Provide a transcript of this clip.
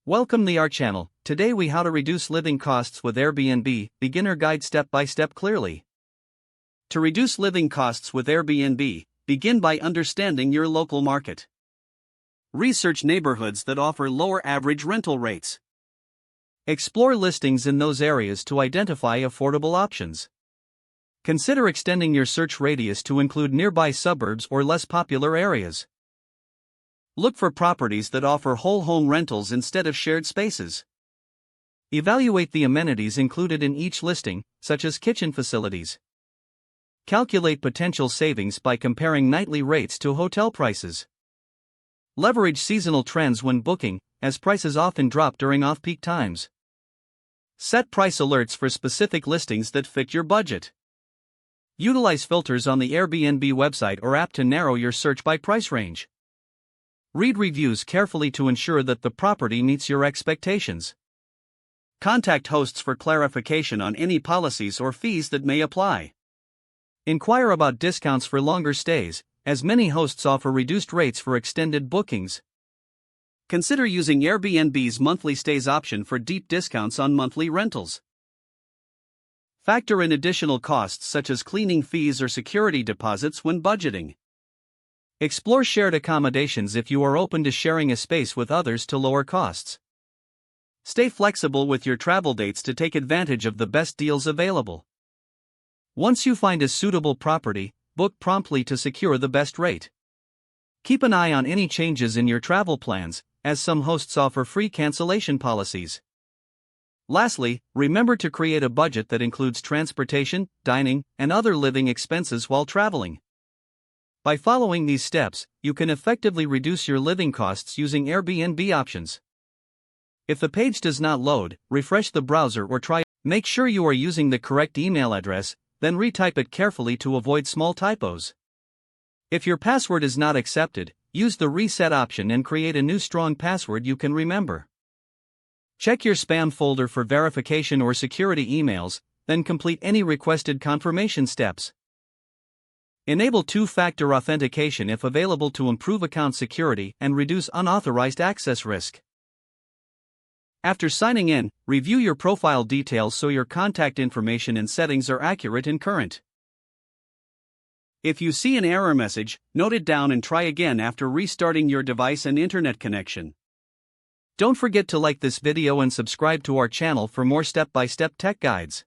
Welcome to our channel. Today we how to reduce living costs with Airbnb, beginner guide step by step clearly. To reduce living costs with Airbnb, begin by understanding your local market. Research neighborhoods that offer lower average rental rates. Explore listings in those areas to identify affordable options. Consider extending your search radius to include nearby suburbs or less popular areas. Look for properties that offer whole home rentals instead of shared spaces. Evaluate the amenities included in each listing, such as kitchen facilities. Calculate potential savings by comparing nightly rates to hotel prices. Leverage seasonal trends when booking, as prices often drop during off-peak times. Set price alerts for specific listings that fit your budget. Utilize filters on the Airbnb website or app to narrow your search by price range. Read reviews carefully to ensure that the property meets your expectations. Contact hosts for clarification on any policies or fees that may apply. Inquire about discounts for longer stays, as many hosts offer reduced rates for extended bookings. Consider using Airbnb's monthly stays option for deep discounts on monthly rentals. Factor in additional costs such as cleaning fees or security deposits when budgeting. Explore shared accommodations if you are open to sharing a space with others to lower costs. Stay flexible with your travel dates to take advantage of the best deals available. Once you find a suitable property, book promptly to secure the best rate. Keep an eye on any changes in your travel plans, as some hosts offer free cancellation policies. Lastly, remember to create a budget that includes transportation, dining, and other living expenses while traveling. By following these steps, you can effectively reduce your living costs using Airbnb options. If the page does not load, refresh the browser or try. Make sure you are using the correct email address, then retype it carefully to avoid small typos. If your password is not accepted, use the reset option and create a new strong password you can remember. Check your spam folder for verification or security emails, then complete any requested confirmation steps. Enable two-factor authentication if available to improve account security and reduce unauthorized access risk. After signing in, review your profile details so your contact information and settings are accurate and current. If you see an error message, note it down and try again after restarting your device and internet connection. Don't forget to like this video and subscribe to our channel for more step-by-step tech guides.